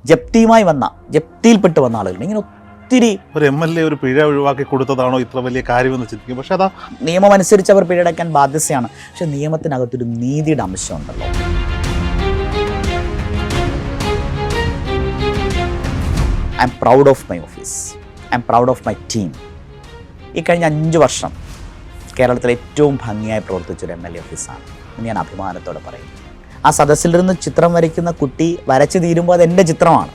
ജപ്തിയിൽപ്പെട്ട് വന്ന ആളുകളുണ്ട്. ഇങ്ങനെ ഒത്തിരി. ഒരു MLA ഒരു പിഴ ഒഴിവാക്കി കൊടുത്തതാണോ ഇത്ര വലിയ കാര്യമെന്ന് ചിന്തിക്കും. പക്ഷെ അതാ നിയമം അനുസരിച്ച് അവർ പിഴയടയ്ക്കാൻ ബാധ്യതയാണ്. പക്ഷെ നിയമത്തിനകത്തൊരു നീതിയുടെ അംശമുണ്ടല്ലോ. I am proud of my office. I am proud of my team. ഈ കഴിഞ്ഞ 5 വർഷം കേരളത്തിലെ ഏറ്റവും ഭംഗിയായി പ്രവർത്തിച്ചൊരു MLA ഓഫീസാണ് എന്ന് ഞാൻ അഭിമാനത്തോടെ പറയുന്നു. ആ സദസ്സിലിരുന്ന് ചിത്രം വരയ്ക്കുന്ന കുട്ടി വരച്ച് തീരുമ്പോൾ അതെൻ്റെ ചിത്രമാണ്.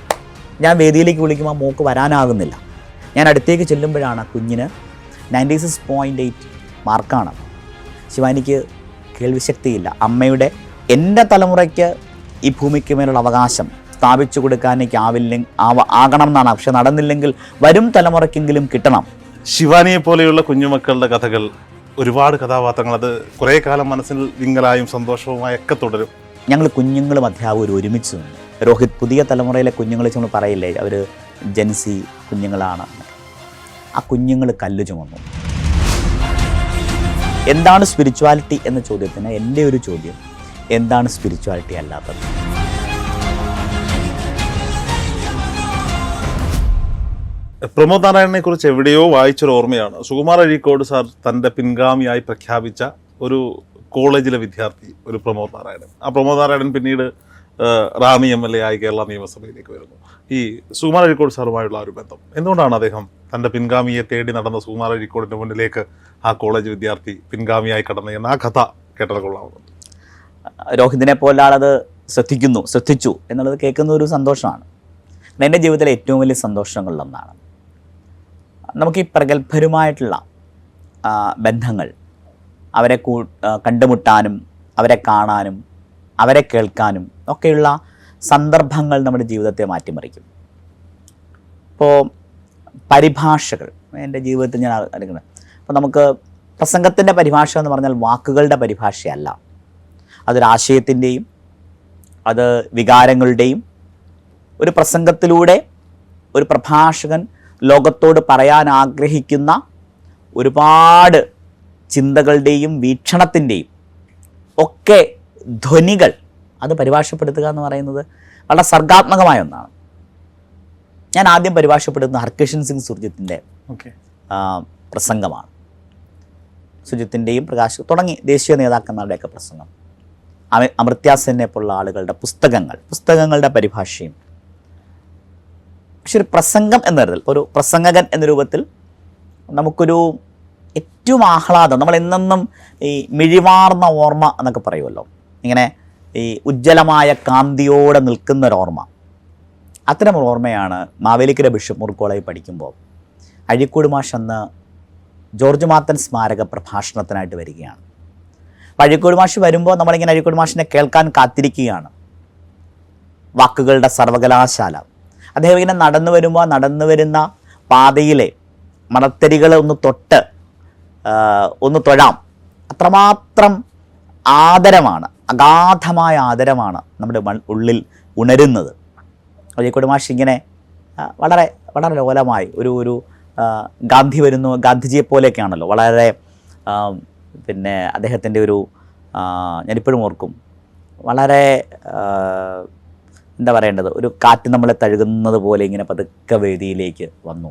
ഞാൻ വേദിയിലേക്ക് വിളിക്കുമ്പോൾ മോക്ക് വരാനാകുന്നില്ല. ഞാൻ അടുത്തേക്ക് ചെല്ലുമ്പോഴാണ് കുഞ്ഞിന് 96.8 മാർക്കാണ്. ശിവാനിക്ക് കേൾവിശക്തിയില്ല. അമ്മയുടെ എൻ്റെ തലമുറയ്ക്ക് ഈ ഭൂമിക്ക് മേലുള്ള അവകാശം സ്ഥാപിച്ചു കൊടുക്കാൻ എനിക്ക് ആകണം എന്നാണ്. പക്ഷെ നടന്നില്ലെങ്കിൽ വരും തലമുറയ്ക്കെങ്കിലും കിട്ടണം. ശിവാനിയെ പോലെയുള്ള കുഞ്ഞുമക്കളുടെ കഥകൾ, ഒരുപാട് കഥാപാത്രങ്ങൾ, അത് കുറേ കാലം മനസ്സിൽ വിങ്ങലായും സന്തോഷവുമായൊക്കെ തുടരും. ഞങ്ങൾ കുഞ്ഞുങ്ങളും അധ്യാപകരും ഒരുമിച്ച് നിന്നു. രോഹിത്, പുതിയ തലമുറയിലെ കുഞ്ഞുങ്ങളെ നമ്മൾ പറയില്ലേ, അവർ ജെൻസി കുഞ്ഞുങ്ങളാണ്. ആ കുഞ്ഞുങ്ങൾ കല്ല് ചുമന്നു. എന്താണ് സ്പിരിച്വാലിറ്റി എന്ന ചോദ്യത്തിന് എൻ്റെ ഒരു ചോദ്യം, എന്താണ് സ്പിരിച്വാലിറ്റി അല്ലാത്തത്? പ്രമോദ് നാരായണനെ കുറിച്ച് എവിടെയോ വായിച്ചൊരു ഓർമ്മയാണ്. സുകുമാർ അഴീക്കോട് സാർ തൻ്റെ പിൻഗാമിയായി പ്രഖ്യാപിച്ച ഒരു കോളേജിലെ വിദ്യാർത്ഥി ഒരു പ്രമോദ് നാരായണൻ. ആ പ്രമോദ് നാരായണൻ പിന്നീട് റാന്നി MLA ആയി കേരള നിയമസഭയിലേക്ക് വരുന്നു. ഈ സുകുമാർ അഴീക്കോട് സാറുമായുള്ള ഒരു ബന്ധം എന്തുകൊണ്ടാണ് അദ്ദേഹം തൻ്റെ പിൻഗാമിയെ തേടി നടന്ന സുകുമാർ അഴീക്കോടിൻ്റെ മുന്നിലേക്ക് ആ കോളേജ് വിദ്യാർത്ഥി പിൻഗാമിയായി കടന്നു എന്ന ആ കഥ കേട്ടത് കൊള്ളാവുന്നത്? രോഹിതിനെ പോലെ ആളത് ശ്രദ്ധിച്ചു എന്നുള്ളത് കേൾക്കുന്ന ഒരു സന്തോഷമാണ്. എൻ്റെ ജീവിതത്തിലെ ഏറ്റവും വലിയ സന്തോഷങ്ങളിലൊന്നാണ്. നമുക്ക് ഈ പ്രഗത്ഭരുമായിട്ടുള്ള ബന്ധങ്ങൾ, അവരെ കണ്ടുമുട്ടാനും അവരെ കാണാനും അവരെ കേൾക്കാനും ഒക്കെയുള്ള സന്ദർഭങ്ങൾ നമ്മുടെ ജീവിതത്തെ മാറ്റിമറിക്കും. ഇപ്പോൾ പരിഭാഷകൾ എൻ്റെ ജീവിതത്തിൽ ഞാൻ അറിയുന്നത്, അപ്പോൾ നമുക്ക് പ്രസംഗത്തിൻ്റെ പരിഭാഷ എന്ന് പറഞ്ഞാൽ വാക്കുകളുടെ പരിഭാഷയല്ല. അതൊരാശയത്തിൻ്റെയും അത് വികാരങ്ങളുടെയും ഒരു പ്രസംഗത്തിലൂടെ ഒരു പ്രഭാഷകൻ ലോകത്തോട് പറയാൻ ആഗ്രഹിക്കുന്ന ഒരുപാട് ചിന്തകളുടെയും വീക്ഷണത്തിൻ്റെയും ഒക്കെ ധ്വനികൾ അത് പരിഭാഷപ്പെടുത്തുക എന്ന് പറയുന്നത് വളരെ സർഗാത്മകമായ ഒന്നാണ്. ഞാൻ ആദ്യം പരിഭാഷപ്പെടുത്തുന്ന ഹർകിഷൻ സിംഗ് സുർജിത്തിൻ്റെ പ്രസംഗമാണ്. സുജിത്തിൻ്റെയും പ്രകാശ് തുടങ്ങി ദേശീയ നേതാക്കന്മാരുടെയൊക്കെ പ്രസംഗം, അമർത്യ സെന്നെ പോലുള്ള ആളുകളുടെ പുസ്തകങ്ങളുടെ പരിഭാഷയും. പക്ഷെ ഒരു പ്രസംഗം എന്ന തരത്തിൽ, ഒരു പ്രസംഗകൻ എന്ന രൂപത്തിൽ നമുക്കൊരു ഏറ്റവും ആഹ്ലാദം, നമ്മൾ എന്നെന്നും ഈ മിഴിവാർന്ന ഓർമ്മ എന്നൊക്കെ പറയുമല്ലോ, ഇങ്ങനെ ഈ ഉജ്ജ്വലമായ കാന്തിയോടെ നിൽക്കുന്നൊരോർമ്മ. അത്തരം ഒരു ഓർമ്മയാണ് മാവേലിക്കര ബിഷപ്പ് മൂർ കോളേജിൽ പഠിക്കുമ്പോൾ അഴീക്കോട് മാഷ് അന്ന് ജോർജ് മാത്തൻ സ്മാരക പ്രഭാഷണത്തിനായിട്ട് വരികയാണ്. അപ്പോൾ അഴീക്കോട് മാഷ് വരുമ്പോൾ നമ്മളിങ്ങനെ അഴീക്കോട് മാഷിനെ കേൾക്കാൻ കാത്തിരിക്കുകയാണ്. വാക്കുകളുടെ സർവകലാശാല. അദ്ദേഹം ഇങ്ങനെ നടന്നു വരുന്ന പാതയിലെ മണത്തരികൾ ഒന്ന് തൊഴാം. അത്രമാത്രം ആദരമാണ്, അഗാധമായ ആദരമാണ് നമ്മുടെ ഉള്ളിൽ ഉണരുന്നത്. അഴീക്കോട് മാഷ് ഇങ്ങനെ വളരെ വളരെ ലോലമായി ഒരു ഗാന്ധി വരുന്നു, ഗാന്ധിജിയെ പോലെയൊക്കെയാണല്ലോ, വളരെ പിന്നെ അദ്ദേഹത്തിൻ്റെ ഒരു ഞാനിപ്പോഴും ഓർക്കും, വളരെ എന്താ പറയേണ്ടത്, ഒരു കാറ്റ് നമ്മളെ തഴുകുന്നത് പോലെ ഇങ്ങനെ പതുക്കെ വേദിയിലേക്ക് വന്നു.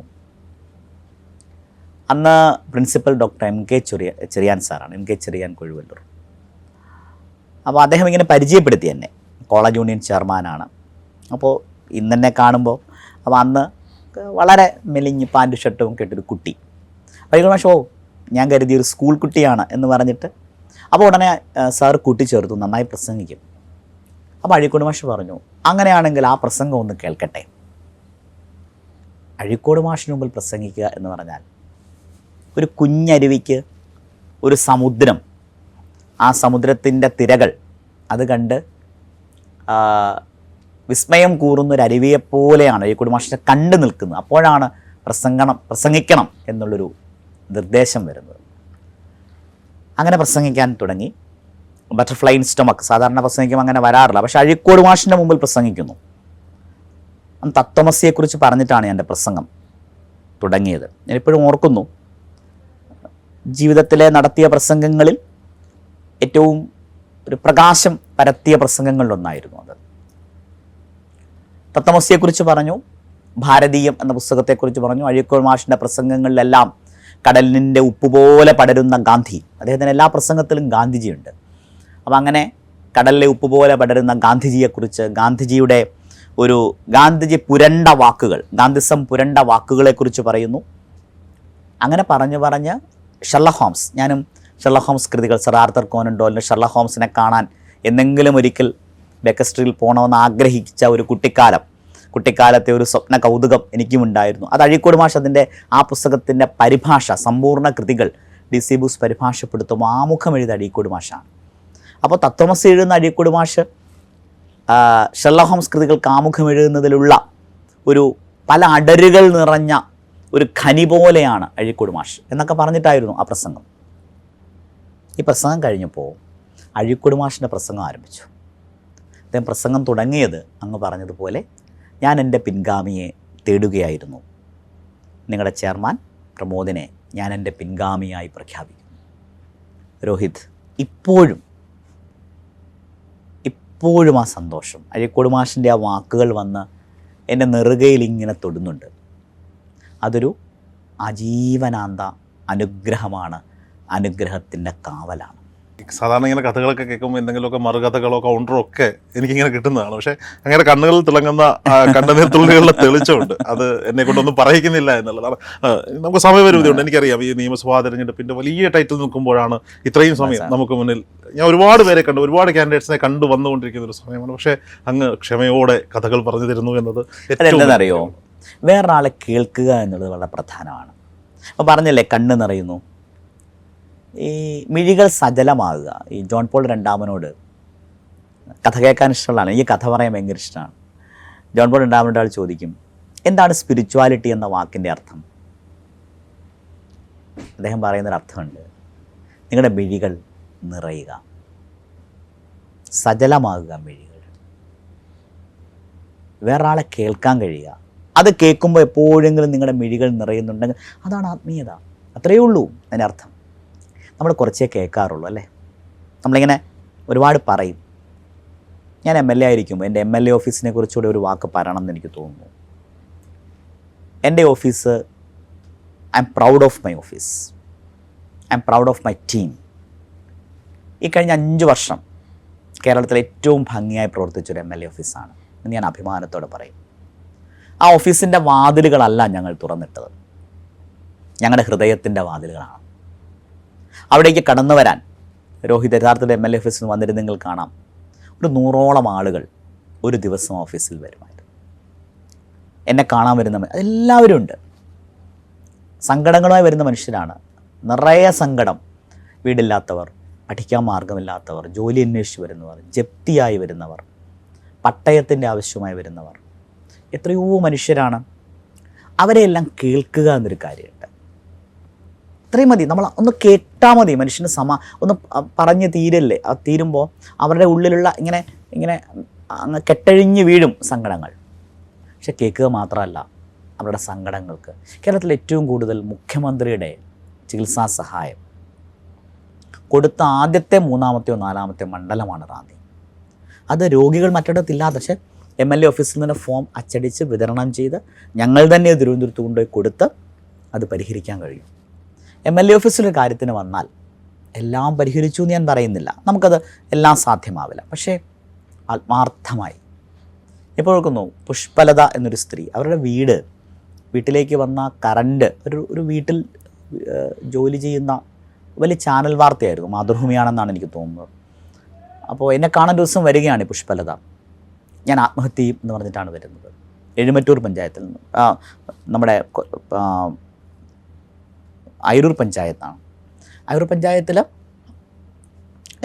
അന്ന് പ്രിൻസിപ്പൽ ഡോക്ടർ MK ചെറിയാൻ സാറാണ്, MK ചെറിയാൻ കൊഴുവല്ലൂർ. അപ്പോൾ അദ്ദേഹം ഇങ്ങനെ പരിചയപ്പെടുത്തി എന്നെ. കോളേജ് യൂണിയൻ ചെയർമാനാണ്. അപ്പോൾ ഇന്നെന്നെ കാണുമ്പോൾ, അപ്പോൾ അന്ന് വളരെ മെലിഞ്ഞ് പാൻറ് ഷർട്ടും കേട്ടൊരു കുട്ടി. അപ്പോൾ മാഷോ ഞാൻ കരുതിയൊരു സ്കൂൾ കുട്ടിയാണ് എന്ന് പറഞ്ഞിട്ട്, അപ്പോൾ ഉടനെ സാർ കൂട്ടിച്ചേർത്തു, നന്നായി പ്രസംഗിക്കും. അപ്പോൾ അഴീക്കോട് മാഷ് പറഞ്ഞു, അങ്ങനെയാണെങ്കിൽ ആ പ്രസംഗം ഒന്ന് കേൾക്കട്ടെ. അഴീക്കോട് മാഷിന് മുമ്പിൽ പ്രസംഗിക്കുക എന്ന് പറഞ്ഞാൽ ഒരു കുഞ്ഞരുവിക്ക് ഒരു സമുദ്രം, ആ സമുദ്രത്തിൻ്റെ തിരകൾ അത് കണ്ട് വിസ്മയം കൂറുന്നൊരു അരുവിയെപ്പോലെയാണ് അഴീക്കോട് മാഷിനെ കണ്ടു നിൽക്കുന്നത്. അപ്പോഴാണ് പ്രസംഗിക്കണം എന്നുള്ളൊരു നിർദ്ദേശം വരുന്നത്. അങ്ങനെ പ്രസംഗിക്കാൻ തുടങ്ങി. ബട്ടർഫ്ലൈ ഇൻ സ്റ്റൊമക്ക്, സാധാരണ പ്രസംഗിക്കുമ്പോൾ അങ്ങനെ വരാറില്ല, പക്ഷേ അഴീക്കോട് മാഷിൻ്റെ മുമ്പിൽ പ്രസംഗിക്കുന്നു. തത്വമസിയെക്കുറിച്ച് പറഞ്ഞിട്ടാണ് എൻ്റെ പ്രസംഗം തുടങ്ങിയത്. ഞാനിപ്പോഴും ഓർക്കുന്നു, ജീവിതത്തിലെ നടത്തിയ പ്രസംഗങ്ങളിൽ ഏറ്റവും ഒരു പ്രകാശം പരത്തിയ പ്രസംഗങ്ങളിലൊന്നായിരുന്നു അത്. തത്തമസിയെക്കുറിച്ച് പറഞ്ഞു, ഭാരതീയം എന്ന പുസ്തകത്തെക്കുറിച്ച് പറഞ്ഞു. അഴീക്കോട് മാഷിൻ്റെ പ്രസംഗങ്ങളിലെല്ലാം കടലിൻ്റെ ഉപ്പുപോലെ പടരുന്ന ഗാന്ധി, അദ്ദേഹത്തിൻ്റെ എല്ലാ പ്രസംഗത്തിലും ഗാന്ധിജിയുണ്ട്. അപ്പം അങ്ങനെ കടലിലെ ഉപ്പുപോലെ പടരുന്ന ഗാന്ധിജിയെക്കുറിച്ച്, ഗാന്ധിജി പുരണ്ട വാക്കുകൾ, ഗാന്ധിസം പുരണ്ട വാക്കുകളെക്കുറിച്ച് പറയുന്നു. അങ്ങനെ പറഞ്ഞ് ഷെർലക് ഹോംസ്, ഞാനും ഷെർലക് ഹോംസ് കൃതികൾ, സർ ആർത്തർ കോനൻ ഡോയലിന് ഷെർലക് ഹോംസിനെ കാണാൻ എന്തെങ്കിലും ഒരിക്കൽ ബേക്കർ സ്ട്രീറ്റിൽ പോകണമെന്ന് ആഗ്രഹിച്ച ഒരു കുട്ടിക്കാലത്തെ ഒരു സ്വപ്ന കൗതുകം എനിക്കുമുണ്ടായിരുന്നു. അത് അഴീക്കോട് മാഷ് അതിൻ്റെ ആ പുസ്തകത്തിൻ്റെ പരിഭാഷ, സമ്പൂർണ്ണ കൃതികൾ DC ബൂസ് പരിഭാഷപ്പെടുത്തുമ്പോൾ ആമുഖം എഴുതിയ അഴീക്കോട് മാഷാണ്. അപ്പോൾ തത്വമസി എഴുതുന്ന അഴീക്കോട് മാഷ് ഷെർലക് ഹോംസ് കൃതികൾക്ക് ആമുഖം എഴുതുന്നതിലുള്ള ഒരു പല അടരുകൾ നിറഞ്ഞ ഒരു ഖനി പോലെയാണ് അഴീക്കോട് മാഷ് എന്നൊക്കെ പറഞ്ഞിട്ടായിരുന്നു ആ പ്രസംഗം. ഈ പ്രസംഗം കഴിഞ്ഞപ്പോൾ അഴീക്കോട് മാഷിൻ്റെ പ്രസംഗം ആരംഭിച്ചു. അദ്ദേഹം പ്രസംഗം തുടങ്ങിയത് അങ്ങ് പറഞ്ഞതുപോലെ, ഞാൻ എൻ്റെ പിൻഗാമിയെ തേടുകയായിരുന്നു. നിങ്ങളുടെ ചെയർമാൻ പ്രമോദിനെ ഞാൻ എൻ്റെ പിൻഗാമിയായി പ്രഖ്യാപിക്കുന്നു. രോഹിത്, ഇപ്പോഴും ആ സന്തോഷം, അഴീക്കോട് മാഷിൻ്റെ ആ വാക്കുകൾ വന്ന് എൻ്റെ നെറുകയിൽ ഇങ്ങനെ തൊടുന്നുണ്ട്. അതൊരു ആജീവനാന്ത അനുഗ്രഹമാണ്, അനുഗ്രഹത്തിൻ്റെ കാവലാണ്. സാധാരണ ഇങ്ങനെ കഥകളൊക്കെ കേൾക്കുമ്പോൾ എന്തെങ്കിലുമൊക്കെ മറുകഥകളോ കൗണ്ടറോ ഒക്കെ എനിക്കിങ്ങനെ കിട്ടുന്നതാണ്. പക്ഷേ അങ്ങനെ കണ്ണുകളിൽ തിളങ്ങുന്ന കണ്ണുനീർ തുള്ളികളിലെ തെളിച്ചമുണ്ട്. അത് എന്നെ കൊണ്ടൊന്നും പറയിക്കുന്നില്ല എന്നുള്ളതാണ്. നമുക്ക് സമയപരിമിതിയുണ്ട്, എനിക്കറിയാം. ഈ നിയമസഭാ തെരഞ്ഞെടുപ്പിൻ്റെ വലിയ ടൈറ്റിൽ നിൽക്കുമ്പോഴാണ് ഇത്രയും സമയം നമുക്ക് മുന്നിൽ. ഞാൻ ഒരുപാട് പേരെ കണ്ടു, ഒരുപാട് കാൻഡിഡേറ്റ്സിനെ കണ്ടു വന്നുകൊണ്ടിരിക്കുന്ന ഒരു സമയമാണ്. പക്ഷേ അങ്ങ് ക്ഷമയോടെ കഥകൾ പറഞ്ഞു തരുന്നു എന്നത് എന്താണെന്നറിയോ, വേറൊരാളെ കേൾക്കുക എന്നുള്ളത് വളരെ പ്രധാനമാണ്. അപ്പോൾ പറഞ്ഞല്ലേ കണ്ണ് നിറയുന്നു, ഈ മിഴികൾ സജലമാകുക. ഈ ജോൺ പോൾ രണ്ടാമനോട് കഥ കേൾക്കാൻ ഇഷ്ടമുള്ളതാണ്, ഈ കഥ പറയാൻ ഭയങ്കര ഇഷ്ടമാണ്. ജോൺ പോൾ രണ്ടാമനോട് ആൾ ചോദിക്കും, എന്താണ് സ്പിരിച്വാലിറ്റി എന്ന വാക്കിൻ്റെ അർത്ഥം? അദ്ദേഹം പറയുന്നൊരർത്ഥമുണ്ട്, നിങ്ങളുടെ മിഴികൾ നിറയുക, സജലമാകുക മിഴികൾ, വേറൊരാളെ കേൾക്കാൻ കഴിയുക. അത് കേൾക്കുമ്പോൾ എപ്പോഴെങ്കിലും നിങ്ങളുടെ മിഴികൾ നിറയുന്നുണ്ടെങ്കിൽ അതാണ് ആത്മീയത. അത്രയേ ഉള്ളൂ അതിൻ്റെ അർത്ഥം. നമ്മൾ കുറച്ചേ കേൾക്കാറുള്ളൂ അല്ലേ. നമ്മളിങ്ങനെ ഒരുപാട് പറയും. ഞാൻ MLA ആയിരിക്കുമ്പോൾ എൻ്റെ MLA ഓഫീസിനെ കുറിച്ചുകൂടെ ഒരു വാക്ക് പറയണം എന്ന് എനിക്ക് തോന്നുന്നു. എൻ്റെ office, I am proud of my office, I am proud of my team. ഈ കഴിഞ്ഞ 5 വർഷം കേരളത്തിലെ ഏറ്റവും ഭംഗിയായി പ്രവർത്തിച്ചൊരു MLA ഓഫീസാണ് എന്ന് ഞാൻ അഭിമാനത്തോടെ പറയും. ആ ഓഫീസിൻ്റെ വാതിലുകളല്ല ഞങ്ങൾ തുറന്നിട്ടത്, ഞങ്ങളുടെ ഹൃദയത്തിൻ്റെ വാതിലുകളാണ്. അവിടേക്ക് കടന്നു വരാൻ രോഹിത് യഥാർത്ഥത്തിൽ MLA ഓഫീസിൽ നിന്ന് വന്നിരുന്നെങ്കിൽ കാണാം, ഒരു 100ഓളം ആളുകൾ ഒരു ദിവസം ഓഫീസിൽ വരുമായിരുന്നു. എന്നെ കാണാൻ വരുന്ന എല്ലാവരും ഉണ്ട്. സങ്കടങ്ങളുമായി വരുന്ന മനുഷ്യരാണ്, നിറയെ സങ്കടം. വീടില്ലാത്തവർ, പഠിക്കാൻ മാർഗമില്ലാത്തവർ, ജോലി അന്വേഷിച്ച് വരുന്നവർ, ജപ്തിയായി വരുന്നവർ, പട്ടയത്തിൻ്റെ ആവശ്യമായി വരുന്നവർ, എത്രയോ മനുഷ്യരാണ്. അവരെയെല്ലാം കേൾക്കുക എന്നൊരു കാര്യമുണ്ട്. അത്രയും മതി, നമ്മൾ ഒന്ന് കേട്ടാൽ മതി. മനുഷ്യന് ഒന്ന് പറഞ്ഞ് തീരല്ലേ, തീരുമ്പോൾ അവരുടെ ഉള്ളിലുള്ള ഇങ്ങനെ അങ്ങ് കെട്ടഴിഞ്ഞ് വീഴും സങ്കടങ്ങൾ. പക്ഷെ കേൾക്കുക മാത്രമല്ല, അവരുടെ സങ്കടങ്ങൾക്ക് കേരളത്തിൽ ഏറ്റവും കൂടുതൽ മുഖ്യമന്ത്രിയുടെ ചികിത്സാ സഹായം കൊടുത്ത ആദ്യത്തെ 3-ാമത്തെയോ 4-ാമത്തെയോ മണ്ഡലമാണ് റാന്നി. അത് രോഗികൾ മറ്റിടത്തില്ലാതെ, പക്ഷേ MLA ഓഫീസിൽ നിന്ന് ഫോം അച്ചടിച്ച് വിതരണം ചെയ്ത് ഞങ്ങൾ തന്നെ തിരുവനന്തപുരത്ത് കൊണ്ടുപോയി കൊടുത്ത് അത് പരിഹരിക്കാൻ കഴിയും. MLA ഓഫീസിൻ്റെ കാര്യത്തിന് വന്നാൽ എല്ലാം പരിഹരിച്ചു എന്ന് ഞാൻ പറയുന്നില്ല, നമുക്കത് എല്ലാം സാധ്യമാവില്ല. പക്ഷേ ആത്മാർത്ഥമായി ഇപ്പോൾ ഓർക്കുന്നു, പുഷ്പലത എന്നൊരു സ്ത്രീ, അവരുടെ വീട്ടിലേക്ക് വന്ന കറണ്ട്, ഒരു വീട്ടിൽ ജോലി ചെയ്യുന്ന വലിയ ചാനൽ വാർത്തയായിരുന്നു, മാതൃഭൂമിയാണെന്നാണ് എനിക്ക് തോന്നുന്നത്. അപ്പോൾ എന്നെ കാണാൻ ദിവസം വരികയാണ് ഈ പുഷ്പലത. ഞാൻ ആത്മഹത്യ ചെയ്യും എന്ന് പറഞ്ഞിട്ടാണ് വരുന്നത്. എഴുമറ്റൂർ പഞ്ചായത്തിൽ നിന്ന്, നമ്മുടെ അയിരൂർ പഞ്ചായത്താണ്. അയിരൂർ പഞ്ചായത്തിൽ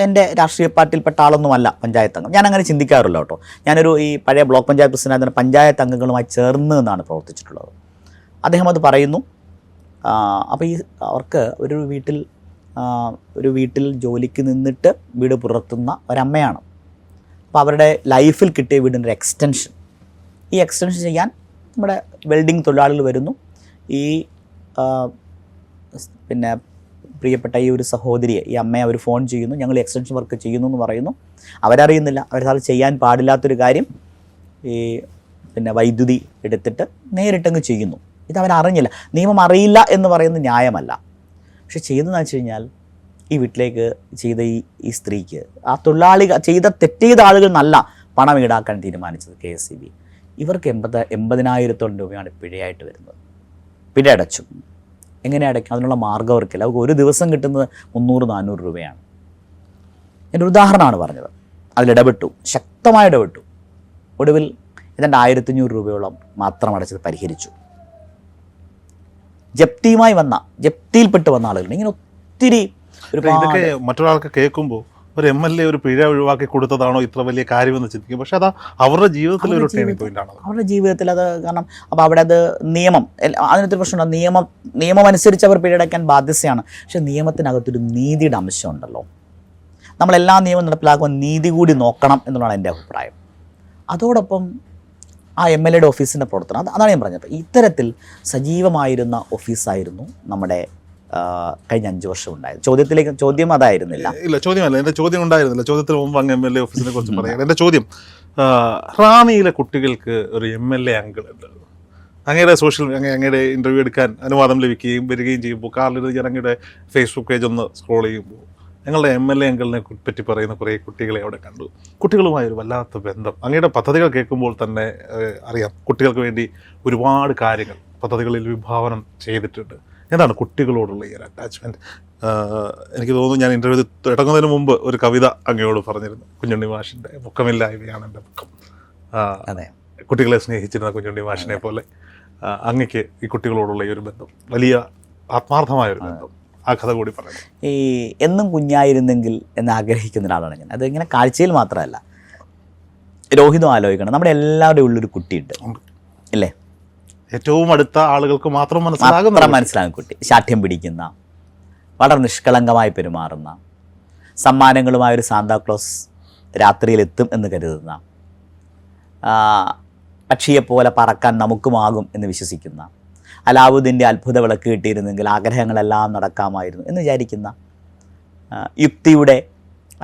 എൻ്റെ രാഷ്ട്രീയ പാർട്ടിയിൽപ്പെട്ട ആളൊന്നുമല്ല പഞ്ചായത്ത് അംഗം. ഞാൻ അങ്ങനെ ചിന്തിക്കാറില്ല കേട്ടോ. ഞാനൊരു ഈ പഴയ ബ്ലോക്ക് പഞ്ചായത്ത് പ്രസിഡന്റ് പഞ്ചായത്ത് അംഗങ്ങളുമായി ചേർന്ന് നിന്നാണ് പ്രവർത്തിച്ചിട്ടുള്ളത്. അദ്ദേഹം അത് പറയുന്നു. അപ്പോൾ അവർക്ക് ഒരു വീട്ടിൽ ജോലിക്ക് നിന്നിട്ട് വീട് പുലർത്തുന്ന ഒരമ്മയാണ്. അപ്പോൾ അവരുടെ ലൈഫിൽ കിട്ടിയ വീടിൻ്റെ ഒരു എക്സ്റ്റൻഷൻ, ഈ എക്സ്റ്റൻഷൻ ചെയ്യാൻ നമ്മുടെ വെൽഡിംഗ് തൊഴിലാളികൾ വരുന്നു. ഈ പിന്നെ പ്രിയപ്പെട്ട ഈ ഒരു സഹോദരിയെ, ഈ അമ്മയെ അവർ ഫോൺ ചെയ്യുന്നു, ഞങ്ങൾ എക്സ്റ്റൻഷൻ വർക്ക് ചെയ്യുന്നു എന്ന് പറയുന്നു. അവരറിയുന്നില്ല, അവരത് ചെയ്യാൻ പാടില്ലാത്തൊരു കാര്യം. ഈ പിന്നെ വൈദ്യുതി എടുത്തിട്ട് നേരിട്ടങ്ങ് ചെയ്യുന്നു. ഇതവൻ അറിഞ്ഞില്ല. നിയമം അറിയില്ല എന്ന് പറയുന്നത് ന്യായമല്ല. പക്ഷെ ചെയ്തതെന്ന് വെച്ച് കഴിഞ്ഞാൽ ഈ വീട്ടിലേക്ക് ചെയ്ത ഈ സ്ത്രീക്ക് ആ തൊഴിലാളികൾ തെറ്റ് ചെയ്ത ആളുകൾ നല്ല പണം ഈടാക്കാൻ തീരുമാനിച്ചത് KSEB. ഇവർക്ക് 80,000 രൂപയാണ് പിഴയായിട്ട് വരുന്നത്. പിഴ അടച്ചു. എങ്ങനെ അടയ്ക്കും? അതിനുള്ള മാർഗ്ഗം അവർക്കില്ല. അവർക്ക് ഒരു ദിവസം കിട്ടുന്നത് 300-400 രൂപയാണ്. എൻ്റെ ഉദാഹരണമാണ് പറഞ്ഞത്. അതിലിടപെട്ടു, ശക്തമായി ഇടപെട്ടു. ഒടുവിൽ ഏതാണ്ട് 1,500 രൂപയോളം മാത്രം അടച്ചത് പരിഹരിച്ചു. ജപ്തിയിൽപ്പെട്ട് വന്ന ആളുകളുണ്ട്. ഇങ്ങനെ ഒത്തിരി ഇതൊക്കെ മറ്റൊരാൾക്ക് കേൾക്കുമ്പോൾ ഒരു MLA ഒരു പിഴ ഒഴിവാക്കി കൊടുത്തതാണോ ഇത്ര വലിയ കാര്യമെന്ന് ചിന്തിക്കും. പക്ഷെ അത് അവരുടെ ജീവിതത്തിൽ ഒരു ടേണിംഗ് പോയിന്റ് ആണ്. അവരുടെ ജീവിതത്തിൽ അത് കാരണം അപ്പോൾ അവിടെ അത് നിയമം അതിനകത്തൊരു പ്രശ്നമുണ്ട്. നിയമം അനുസരിച്ച് അവർ പിഴയടയ്ക്കാൻ ബാധ്യസ്ഥയാണ്. പക്ഷെ നിയമത്തിനകത്തൊരു നീതിയുടെ അംശമുണ്ടല്ലോ. നമ്മളെല്ലാ നിയമം നടപ്പിലാക്കുമ്പോൾ നീതി കൂടി നോക്കണം എന്നുള്ളതാണ് എൻ്റെ അഭിപ്രായം. അതോടൊപ്പം ആ MLAയുടെ ഓഫീസിൻ്റെ പ്രവർത്തനം അതാണ് ഞാൻ പറഞ്ഞത്. ഇത്തരത്തിൽ സജീവമായിരുന്ന ഓഫീസായിരുന്നു നമ്മുടെ കഴിഞ്ഞ 5 വർഷം ഉണ്ടായത്. ചോദ്യം അതായിരുന്നില്ല. ഇല്ല, ചോദ്യമല്ല. എൻ്റെ ചോദ്യം ഉണ്ടായിരുന്നില്ല. ചോദ്യത്തിന് മുമ്പ് അങ്ങ് MLA ഓഫീസിനെ കുറിച്ച് പറയാം. എൻ്റെ ചോദ്യം, റാന്നിയിലെ കുട്ടികൾക്ക് ഒരു MLA അങ്കിൾ ഉണ്ട്. അങ്ങയുടെ അങ്ങയുടെ ഇൻ്റർവ്യൂ എടുക്കാൻ അനുവാദം ലഭിക്കുകയും വരികയും ചെയ്യുമ്പോൾ കാറിൽ ഞാൻ അങ്ങയുടെ ഫേസ്ബുക്ക് പേജ് ഒന്ന് സ്ക്രോൾ ചെയ്യുമ്പോൾ ഞങ്ങളുടെ MLA അങ്കിളിനെ പറ്റി പറയുന്ന കുറേ കുട്ടികളെ അവിടെ കണ്ടു. കുട്ടികളുമായൊരു വല്ലാത്ത ബന്ധം. അങ്ങയുടെ പദ്ധതികൾ കേൾക്കുമ്പോൾ തന്നെ അറിയാം, കുട്ടികൾക്ക് വേണ്ടി ഒരുപാട് കാര്യങ്ങൾ പദ്ധതികളിൽ വിഭാവനം ചെയ്തിട്ടുണ്ട്. എന്താണ് കുട്ടികളോടുള്ള ഈ ഒരു അറ്റാച്ച്മെൻറ്റ്? എനിക്ക് തോന്നുന്നു ഞാൻ ഇൻ്റർവ്യൂ തുടങ്ങുന്നതിന് മുമ്പ് ഒരു കവിത അങ്ങയോട് പറഞ്ഞിരുന്നു. കുഞ്ഞുണ്ണി മാഷിൻ്റെ മുക്കമില്ലായ്മയാണ് എൻ്റെ മുക്കം. അതെ, കുട്ടികളെ സ്നേഹിച്ചിരുന്ന കുഞ്ഞുണ്ണി മാഷിനെ പോലെ അങ്ങക്ക് ഈ കുട്ടികളോടുള്ള ഈ ഒരു ബന്ധം, വലിയ ആത്മാർത്ഥമായൊരു ബന്ധം, ആ കഥ കൂടി പറയുന്നത്. ഈ എന്നും കുഞ്ഞായിരുന്നെങ്കിൽ എന്ന് ആഗ്രഹിക്കുന്ന ഒരാളാണ് ഞാൻ. അത് ഇങ്ങനെ കാഴ്ചയിൽ മാത്രമല്ല, രോഹിതം ആലോചിക്കണം. നമ്മുടെ എല്ലാവരുടെയും ഉള്ളൊരു കുട്ടിയുണ്ട്, ഇല്ലേ? ഏറ്റവും അടുത്ത ആളുകൾക്ക് മാത്രം മനസ്സിലാകുന്ന കുട്ടി. ശാഠ്യം പിടിക്കുന്ന, വളരെ നിഷ്കളങ്കമായി പെരുമാറുന്ന, സമ്മാനങ്ങളുമായൊരു സാന്താക്ലോസ് രാത്രിയിലെത്തും എന്ന് കരുതുന്ന, പക്ഷിയെപ്പോലെ പറക്കാൻ നമുക്കുമാകും എന്ന് വിശ്വസിക്കുന്ന, അലാവുദ്ദീൻ്റെ അത്ഭുത വിളക്ക് കിട്ടിയിരുന്നെങ്കിൽ ആഗ്രഹങ്ങളെല്ലാം നടക്കാമായിരുന്നു എന്ന് വിചാരിക്കുന്ന, യുക്തിയുടെ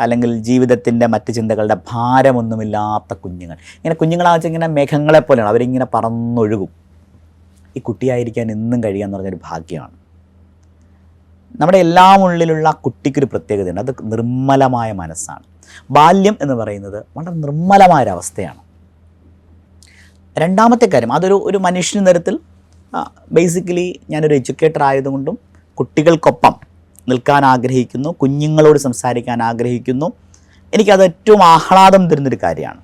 അല്ലെങ്കിൽ ജീവിതത്തിൻ്റെ മറ്റ് ചിന്തകളുടെ ഭാരമൊന്നുമില്ലാത്ത കുഞ്ഞുങ്ങൾ. ഇങ്ങനെ കുഞ്ഞുങ്ങളാണെന്ന് ഇങ്ങനെ മേഘങ്ങളെ പോലെയാണ്, അവരിങ്ങനെ പറന്നൊഴുകും. ഈ കുട്ടിയായിരിക്കാൻ എന്നും കഴിയുക എന്ന് പറഞ്ഞൊരു ഭാഗ്യമാണ്. നമ്മുടെ എല്ലാം ഉള്ളിലുള്ള കുട്ടിക്കൊരു പ്രത്യേകതയുണ്ട്. അത് നിർമ്മലമായ മനസ്സാണ്. ബാല്യം എന്ന് പറയുന്നത് വളരെ നിർമ്മലമായൊരവസ്ഥയാണ്. രണ്ടാമത്തെ കാര്യം, ഒരു മനുഷ്യൻ തരത്തിൽ ബേസിക്കലി ഞാനൊരു എഡ്യൂക്കേറ്റർ ആയതുകൊണ്ടും കുട്ടികൾക്കൊപ്പം നിൽക്കാൻ ആഗ്രഹിക്കുന്നു, കുഞ്ഞുങ്ങളോട് സംസാരിക്കാൻ ആഗ്രഹിക്കുന്നു. എനിക്കത് ഏറ്റവും ആഹ്ലാദം തരുന്നൊരു കാര്യമാണ്.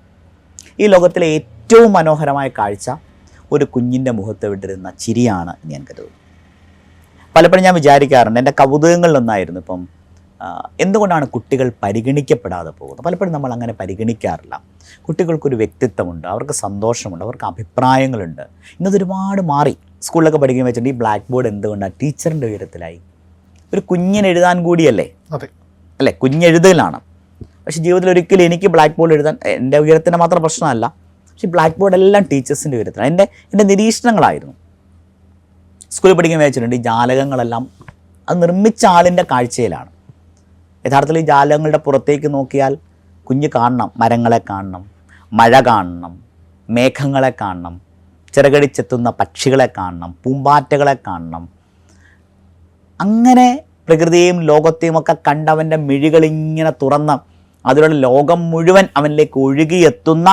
ഈ ലോകത്തിലെ ഏറ്റവും മനോഹരമായ കാഴ്ച ഒരു കുഞ്ഞിൻ്റെ മുഖത്ത് വിട്ടിരുന്ന ചിരിയാണ് എന്ന് ഞാൻ കരുതുന്നു. പലപ്പോഴും ഞാൻ വിചാരിക്കാറുണ്ട്, എൻ്റെ കൗതുകങ്ങളിലൊന്നായിരുന്നു ഇപ്പം എന്തുകൊണ്ടാണ് കുട്ടികൾ പരിഗണിക്കപ്പെടാതെ പോകുന്നത്. പലപ്പോഴും നമ്മൾ അങ്ങനെ പരിഗണിക്കാറില്ല. കുട്ടികൾക്കൊരു വ്യക്തിത്വമുണ്ട്, അവർക്ക് സന്തോഷമുണ്ട്, അവർക്ക് അഭിപ്രായങ്ങളുണ്ട്. ഇന്നത് ഒരുപാട് മാറി. സ്കൂളിലൊക്കെ പഠിക്കാൻ വെച്ചിട്ട് ഈ ബ്ലാക്ക് ബോർഡ് എന്തുകൊണ്ടാണ് ടീച്ചറിൻ്റെ ഉയരത്തിലായി? ഒരു കുഞ്ഞിന് എഴുതാൻ കൂടിയല്ലേ, അല്ലേ? കുഞ്ഞെഴുതലാണ്. പക്ഷേ ജീവിതത്തിൽ ഒരിക്കലും എനിക്ക് ബ്ലാക്ക് ബോർഡ് എഴുതാൻ എൻ്റെ ഉയരത്തിൻ്റെ മാത്രം പ്രശ്നമല്ല. പക്ഷേ ബ്ലാക്ക് ബോർഡ് എല്ലാം ടീച്ചേഴ്സിൻ്റെ ഉയരത്തിലാണ്. എൻ്റെ നിരീക്ഷണങ്ങളായിരുന്നു. സ്കൂളിൽ പഠിക്കാൻ വെച്ചിട്ടുണ്ട് ഈ ജാലകങ്ങളെല്ലാം അത് നിർമ്മിച്ച ആളിൻ്റെ കാഴ്ചയിലാണ്. യഥാർത്ഥത്തിൽ ഈ ജാലകങ്ങളുടെ പുറത്തേക്ക് നോക്കിയാൽ കുഞ്ഞ് കാണണം, മരങ്ങളെ കാണണം, മഴ കാണണം, മേഘങ്ങളെ കാണണം, ചിറകടിച്ചെത്തുന്ന പക്ഷികളെ കാണണം, പൂമ്പാറ്റകളെ കാണണം. അങ്ങനെ പ്രകൃതിയെയും ലോകത്തെയും ഒക്കെ കണ്ടവൻ്റെ മിഴികളിങ്ങനെ തുറന്ന് അതിലുള്ള ലോകം മുഴുവൻ അവനിലേക്ക് ഒഴുകിയെത്തുന്ന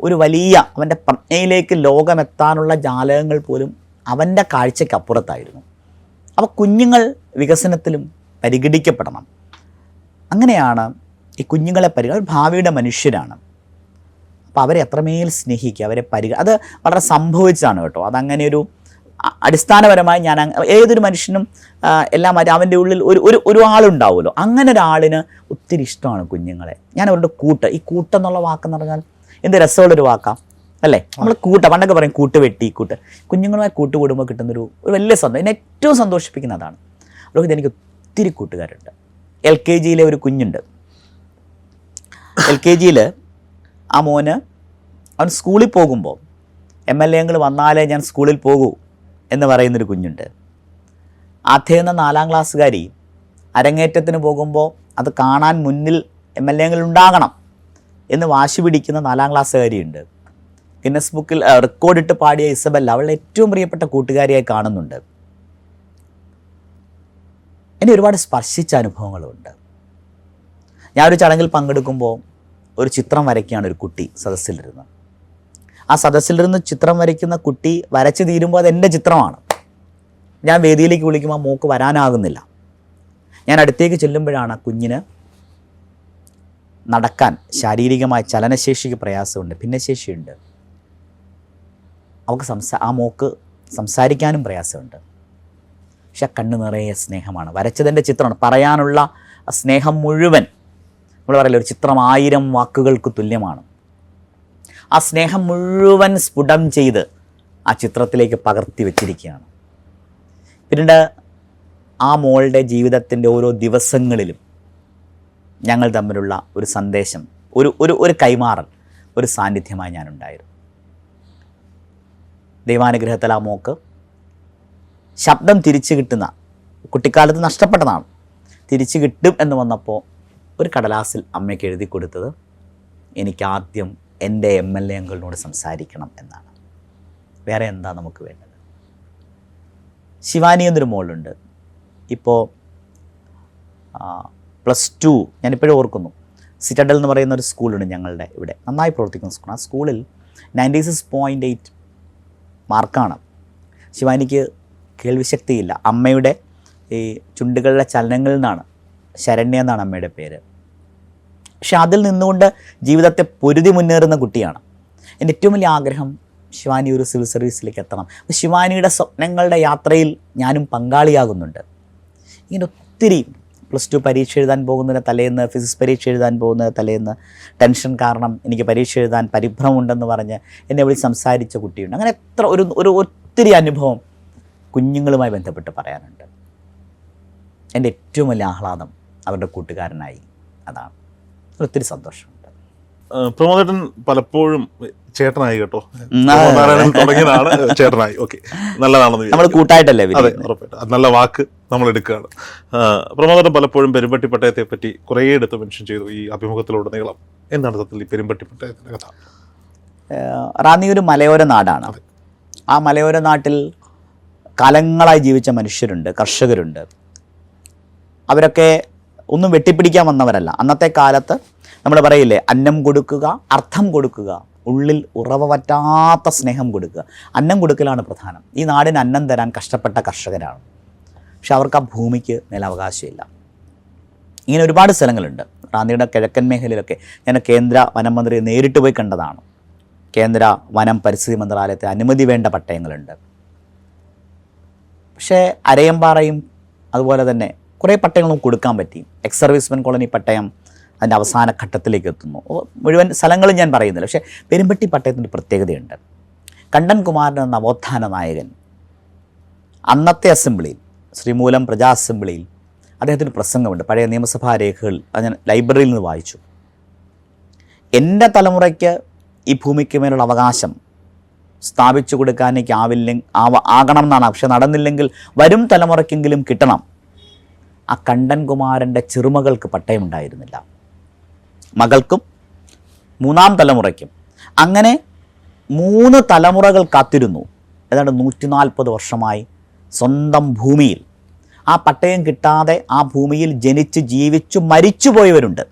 ഒരു വലിയ അവൻ്റെ പ്രജ്ഞയിലേക്ക് ലോകമെത്താനുള്ള ജാലകങ്ങൾ പോലും അവൻ്റെ കാഴ്ചയ്ക്കപ്പുറത്തായിരുന്നു. അപ്പോൾ കുഞ്ഞുങ്ങൾ വികസനത്തിലും പരിഗണിക്കപ്പെടണം. അങ്ങനെയാണ് ഈ കുഞ്ഞുങ്ങളെ അവർ ഭാവിയുടെ മനുഷ്യരാണ്. അപ്പോൾ അവരെ എത്രമേൽ സ്നേഹിക്കുക, അവരെ അത് വളരെ സംഭവിച്ചതാണ് കേട്ടോ. അതങ്ങനെ ഒരു അടിസ്ഥാനപരമായി ഞാൻ ഏതൊരു മനുഷ്യനും എല്ലാം അവൻ്റെ ഉള്ളിൽ ഒരു ആളുണ്ടാവുമല്ലോ. അങ്ങനെ ഒരാളിന് ഒത്തിരി ഇഷ്ടമാണ് കുഞ്ഞുങ്ങളെ. ഞാൻ അവരുടെ ഈ കൂട്ടെന്നുള്ള വാക്കെന്ന് പറഞ്ഞാൽ എന്ത് രസമുള്ളൊരു വാക്കാം അല്ലേ? നമ്മൾ പണ്ടൊക്കെ പറയും കൂട്ട്. കുഞ്ഞുങ്ങളുമായി കൂട്ടുകൂടുമ്പോൾ കിട്ടുന്നൊരു വലിയ സന്തോഷം. എന്നെ ഏറ്റവും സന്തോഷിപ്പിക്കുന്ന അതാണ്. രോഹിത്, എനിക്ക് ഒത്തിരി കൂട്ടുകാരുണ്ട്. LKG ഒരു കുഞ്ഞുണ്ട്. LKG ആ മോന് അവൻ സ്കൂളിൽ പോകുമ്പോൾ MLA അങ്കിൾ വന്നാലേ ഞാൻ സ്കൂളിൽ പോകൂ എന്ന് പറയുന്നൊരു കുഞ്ഞുണ്ട്. ആദ്യം 4ാം ക്ലാസ്സുകാരി അരങ്ങേറ്റത്തിന് പോകുമ്പോൾ അത് കാണാൻ മുന്നിൽ MLA അങ്കിൾ ഉണ്ടാകണം എന്ന് വാശി പിടിക്കുന്ന 4ാം ക്ലാസ്സുകാരിയുണ്ട്. ഗിന്നസ് ബുക്കിൽ റെക്കോർഡിട്ട് പാടിയ ഇസബെല്ല അവളുടെ ഏറ്റവും പ്രിയപ്പെട്ട കൂട്ടുകാരിയായി കാണുന്നുണ്ട്. എന്നെ ഒരുപാട് സ്പർശിച്ച അനുഭവങ്ങളുണ്ട്. ഞാനൊരു ചടങ്ങിൽ പങ്കെടുക്കുമ്പോൾ ഒരു ചിത്രം വരയ്ക്കുകയാണ് ഒരു കുട്ടി സദസ്സിലിരുന്ന്. ആ സദസ്സിലിരുന്ന് ചിത്രം വരയ്ക്കുന്ന കുട്ടി വരച്ച് തീരുമ്പോൾ അത് എൻ്റെ ചിത്രമാണ്. ഞാൻ വേദിയിലേക്ക് വിളിക്കുമ്പോൾ മോക്ക് വരാനാകുന്നില്ല. ഞാൻ അടുത്തേക്ക് ചെല്ലുമ്പോഴാണ് കുഞ്ഞിന് നടക്കാൻ ശാരീരികമായ ചലനശേഷിക്ക് പ്രയാസമുണ്ട്, ഭിന്നശേഷിയുണ്ട്. അവൾക്ക് ആ മോക്ക് സംസാരിക്കാനും പ്രയാസമുണ്ട്. പക്ഷെ കണ്ണ് നിറയെ സ്നേഹമാണ്. വരച്ചതിൻ്റെ ചിത്രമാണ്. പറയാനുള്ള സ്നേഹം മുഴുവൻ, നമ്മൾ പറയില്ല, ഒരു ചിത്രം 1000 വാക്കുകൾക്ക് തുല്യമാണ്. ആ സ്നേഹം മുഴുവൻ സ്ഫുടം ചെയ്ത് ആ ചിത്രത്തിലേക്ക് പകർത്തി വെച്ചിരിക്കുകയാണ്. പിന്നീട് ആ മോളുടെ ജീവിതത്തിൻ്റെ ഓരോ ദിവസങ്ങളിലും ഞങ്ങൾ തമ്മിലുള്ള ഒരു സന്ദേശം, ഒരു കൈമാറൽ, ഒരു സാന്നിധ്യമായി ഞാനുണ്ടായിരുന്നു. ദൈവാനുഗ്രഹത്തിൽ ആ മോക്ക് ശബ്ദം തിരിച്ചു കിട്ടുന്ന, കുട്ടിക്കാലത്ത് നഷ്ടപ്പെട്ടതാണ്, തിരിച്ചു കിട്ടും എന്ന് വന്നപ്പോൾ ഒരു കടലാസിൽ അമ്മയ്ക്ക് എഴുതി കൊടുത്തത് എനിക്കാദ്യം എൻ്റെ MLA അങ്കിളിനോട് സംസാരിക്കണം എന്നാണ്. വേറെ എന്താ നമുക്ക് വേണ്ടത്? ശിവാനി എന്നൊരു മോളുണ്ട്. ഇപ്പോൾ +2, ഞാനിപ്പോഴും ഓർക്കുന്നു, സിറ്റഡൽ എന്ന് പറയുന്ന ഒരു സ്കൂളുണ്ട് ഞങ്ങളുടെ ഇവിടെ, നന്നായി പ്രവർത്തിക്കുന്ന സ്കൂൾ. ആ സ്കൂളിൽ 96.8 മാർക്കാണ്. ശിവാനിക്ക് കേൾവിശക്തിയില്ല. അമ്മയുടെ ഈ ചുണ്ടുകളുടെ ചലനങ്ങളിൽ നിന്നാണ്, ശരണ്യ എന്നാണ് അമ്മയുടെ പേര്. പക്ഷെ അതിൽ നിന്നുകൊണ്ട് ജീവിതത്തെ പൊരുതി മുന്നേറുന്ന കുട്ടിയാണ്. എൻ്റെ ഏറ്റവും വലിയ ആഗ്രഹം ശിവാനി ഒരു സിവിൽ സർവീസിലേക്ക് എത്തണം. അപ്പോൾ ശിവാനിയുടെ സ്വപ്നങ്ങളുടെ യാത്രയിൽ ഞാനും പങ്കാളിയാകുന്നുണ്ട്. ഇങ്ങനെ ഒത്തിരി +2 പരീക്ഷ എഴുതാൻ പോകുന്നതിന് തലേന്ന്, ഫിസിക്സ് പരീക്ഷ എഴുതാൻ പോകുന്നതിന് തലേന്ന് ടെൻഷൻ കാരണം എനിക്ക് പരീക്ഷ എഴുതാൻ പരിഭ്രമമുണ്ടെന്ന് പറഞ്ഞ് എന്നെ വിളിച്ച് സംസാരിച്ച കുട്ടിയുണ്ട്. അങ്ങനെ എത്ര ഒത്തിരി അനുഭവം കുഞ്ഞുങ്ങളുമായി ബന്ധപ്പെട്ട് പറയാനുണ്ട്. എൻ്റെ ഏറ്റവും വലിയ ആഹ്ലാദം അവരുടെ കൂട്ടുകാരനായി, അതാണ്. ഒത്തിരി സന്തോഷമുണ്ട്. പ്രമോദേട്ടൻ പലപ്പോഴും ചേട്ടനായി കേട്ടോ. പ്രമോദനാരായണൻ തുടങ്ങിയതാണ് ചേട്ടനായി. ഓക്കെ, നല്ലതാണെന്ന് നമ്മൾ കൂട്ടായിട്ടല്ലേ? അതെ, ഉറപ്പായിട്ടും നല്ല വാക്ക് നമ്മൾ എടുക്കുകയാണ്. പ്രമോദേട്ടൻ പലപ്പോഴും പെരുമ്പട്ടി പട്ടയത്തെ പറ്റി കുറേ എടുത്ത് മെൻഷൻ ചെയ്തു ഈ അഭിമുഖത്തിലുടനീളം. എന്താണ് സത്യത്തിൽ ഈ പെരുമ്പട്ടി പട്ടയത്തിൻ്റെ കഥ? റാന്നി ഒരു മലയോര നാടാണ്. ആ മലയോര നാട്ടിൽ കാലങ്ങളായി ജീവിച്ച മനുഷ്യരുണ്ട്, കർഷകരുണ്ട്. അവരൊക്കെ ഒന്നും വെട്ടിപ്പിടിക്കാൻ വന്നവരല്ല. അന്നത്തെ കാലത്ത് നമ്മൾ പറയില്ലേ, അന്നം കൊടുക്കുക, അർത്ഥം കൊടുക്കുക, ഉള്ളിൽ ഉറവ പറ്റാത്ത സ്നേഹം കൊടുക്കുക. അന്നം കൊടുക്കലാണ് പ്രധാനം. ഈ നാടിന് അന്നം തരാൻ കഷ്ടപ്പെട്ട കർഷകരാണ്. പക്ഷെ അവർക്ക് ആ ഭൂമിക്ക് മേലവകാശമില്ല. ഇങ്ങനെ ഒരുപാട് സ്ഥലങ്ങളുണ്ട് റാന്നിയുടെ കിഴക്കൻ മേഖലയിലൊക്കെ. ഞാൻ കേന്ദ്ര വനം മന്ത്രിയെ നേരിട്ട് പോയി കണ്ടതാണ്. കേന്ദ്ര വനം പരിസ്ഥിതി മന്ത്രാലയത്തെ അനുമതി വേണ്ട പട്ടയങ്ങളുണ്ട്. പക്ഷേ അരയമ്പാറയും അതുപോലെ തന്നെ കുറേ പട്ടയങ്ങളും കൊടുക്കാൻ പറ്റി. എക്സ് സർവീസ്മെൻ കോളനി പട്ടയം അതിൻ്റെ അവസാന ഘട്ടത്തിലേക്ക് എത്തുന്നു. മുഴുവൻ സ്ഥലങ്ങളും ഞാൻ പറയുന്നില്ല. പക്ഷേ പെരുമ്പട്ടി പട്ടയത്തിൻ്റെ പ്രത്യേകതയുണ്ട്. കണ്ടൻ കുമാരൻ എന്ന നവോത്ഥാന നായകൻ അന്നത്തെ അസംബ്ലിയിൽ, ശ്രീമൂലം പ്രജാ അസംബ്ലിയിൽ അദ്ദേഹത്തിന് പ്രസംഗമുണ്ട്. പഴയ നിയമസഭാ രേഖകൾ അത് ഞാൻ ലൈബ്രറിയിൽ നിന്ന് വായിച്ചു. എൻ്റെ തലമുറയ്ക്ക് ഈ ഭൂമിക്ക് മേലുള്ള അവകാശം സ്ഥാപിച്ചു കൊടുക്കാൻ എനിക്ക് ആകണം എന്നാണ്. പക്ഷെ നടന്നില്ലെങ്കിൽ വരും തലമുറയ്ക്കെങ്കിലും കിട്ടണം. ആ കണ്ടൻ കുമാരൻ്റെ ചെറുമകൾക്ക് പട്ടയമുണ്ടായിരുന്നില്ല, മകൾക്കും 3ാം തലമുറയ്ക്കും. അങ്ങനെ 3 തലമുറകൾ കാത്തിരുന്നു. ഏതാണ്ട് 140 വർഷമായി സ്വന്തം ഭൂമിയിൽ ആ പട്ടയം കിട്ടാതെ ആ ഭൂമിയിൽ ജനിച്ച് ജീവിച്ചു മരിച്ചുപോയവരുണ്ട്.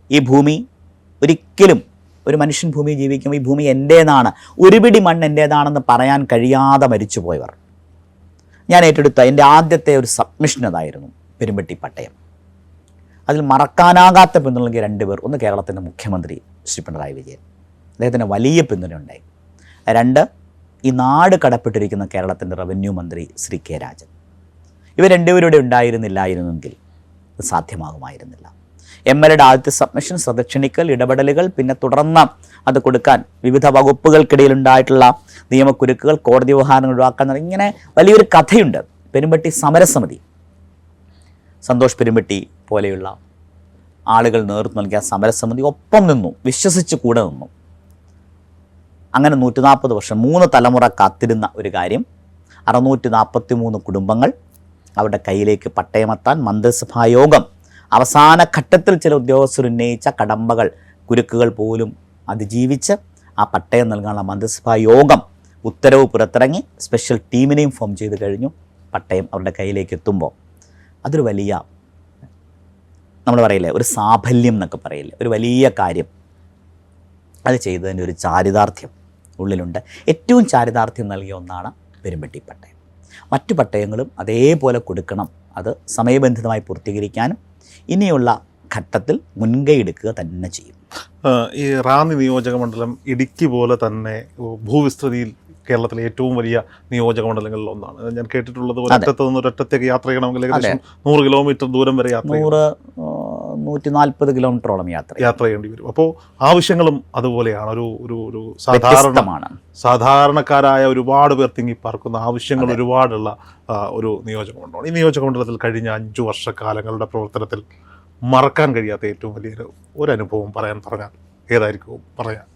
ഈ ഭൂമി ഒരിക്കലും, ഒരു മനുഷ്യൻ ഭൂമി ജീവിക്കുമ്പോൾ ഈ ഭൂമി എൻ്റേതാണ്, ഒരു പിടി മണ്ണ് എൻ്റേതാണെന്ന് പറയാൻ കഴിയാതെ മരിച്ചുപോയവർ. ഞാൻ ഏറ്റെടുത്ത എൻ്റെ ആദ്യത്തെ ഒരു സബ്മിഷൻ അതായിരുന്നു, പെരുമ്പട്ടി പട്ടയം. അതിൽ മറക്കാനാകാത്ത പിന്തുണ നൽകിയ 2 പേർ. ഒന്ന് കേരളത്തിൻ്റെ മുഖ്യമന്ത്രി ശ്രീ പിണറായി വിജയൻ, അദ്ദേഹത്തിന് വലിയ പിന്തുണയുണ്ടായി. 2, ഈ നാട് കടപ്പെട്ടിരിക്കുന്ന കേരളത്തിൻ്റെ റവന്യൂ മന്ത്രി ശ്രീ കെ രാജൻ. ഇവർ 2 പേരുടെ ഉണ്ടായിരുന്നില്ലായിരുന്നെങ്കിൽ ഇത് സാധ്യമാകുമായിരുന്നില്ല. MLAയുടെ ആദ്യത്തെ സബ്മിഷൻ, ശ്രദ്ധ ക്ഷണിക്കൽ, ഇടപെടലുകൾ, പിന്നെ തുടർന്ന് അത് കൊടുക്കാൻ വിവിധ വകുപ്പുകൾക്കിടയിലുണ്ടായിട്ടുള്ള നിയമക്കുരുക്കുകൾ, കോടതി വ്യവഹാരങ്ങൾ ഒഴിവാക്കാൻ, ഇങ്ങനെ വലിയൊരു കഥയുണ്ട്. പെരുമ്പട്ടി സമരസമിതി, സന്തോഷ് പെരുമ്പട്ടി പോലെയുള്ള ആളുകൾ നേതൃത്വം നൽകിയ സമരസമിതി ഒപ്പം നിന്നു, വിശ്വസിച്ച് കൂടെ നിന്നു. അങ്ങനെ 140 വർഷം 3 തലമുറ കാത്തിരുന്ന ഒരു കാര്യം, 643 കുടുംബങ്ങൾ അവരുടെ കയ്യിലേക്ക് പട്ടയമെത്താൻ മന്ത്രിസഭാ യോഗം അവസാന ഘട്ടത്തിൽ ചില ഉദ്യോഗസ്ഥർ ഉന്നയിച്ച കടമ്പകൾ, കുരുക്കുകൾ പോലും അതിജീവിച്ച് ആ പട്ടയം നൽകാനുള്ള മന്ത്രിസഭാ യോഗം ഉത്തരവ് പുറത്തിറങ്ങി, സ്പെഷ്യൽ ടീമിനെയും ഫോം ചെയ്ത് കഴിഞ്ഞു. പട്ടയം അവരുടെ കയ്യിലേക്ക് എത്തുമ്പോൾ അതൊരു വലിയ, നമ്മൾ പറയില്ലേ, ഒരു സാഫല്യം എന്നൊക്കെ പറയില്ലേ, ഒരു വലിയ കാര്യം. അത് ചെയ്തതിൻ്റെ ഒരു ചാരിതാർത്ഥ്യം ഉള്ളിലുണ്ട്. ഏറ്റവും ചാരിതാർത്ഥ്യം നൽകിയ ഒന്നാണ് പെരുമ്പട്ടി പട്ടയം. മറ്റു പട്ടയങ്ങളും അതേപോലെ കൊടുക്കണം, അത് സമയബന്ധിതമായി പൂർത്തീകരിക്കാനും ഇനിയുള്ള ഘട്ടത്തിൽ മുൻകൈ എടുക്കുക തന്നെ ചെയ്യും. ഈ റാന്നി നിയോജക മണ്ഡലം ഇടുക്കി പോലെ തന്നെ ഭൂവിസ്തൃതിയിൽ കേരളത്തിലെ ഏറ്റവും വലിയ നിയോജക മണ്ഡലങ്ങളിൽ ഒന്നാണ്. ഞാൻ കേട്ടിട്ടുള്ളത് ഒരറ്റത്ത് നിന്ന് ഒരറ്റത്തേക്ക് യാത്ര ചെയ്യണമെങ്കിൽ ഏകദേശം 100 കിലോമീറ്റർ ദൂരം വരെ യാത്ര 140 കിലോമീറ്ററോളം യാത്ര ചെയ്യേണ്ടി വരും. അപ്പോൾ ആവശ്യങ്ങളും അതുപോലെയാണ്. ഒരു സാധാരണക്കാരായ ഒരുപാട് പേർ തിങ്ങിപ്പാർക്കുന്ന ആവശ്യങ്ങൾ ഒരുപാടുള്ള ഒരു നിയോജക മണ്ഡലമാണ്. ഈ നിയോജക മണ്ഡലത്തിൽ കഴിഞ്ഞ 5 വർഷക്കാലങ്ങളുടെ പ്രവർത്തനത്തിൽ മറക്കാൻ കഴിയാത്ത ഏറ്റവും വലിയൊരു അനുഭവം പറഞ്ഞാൽ ഏതായിരിക്കും പറയാം?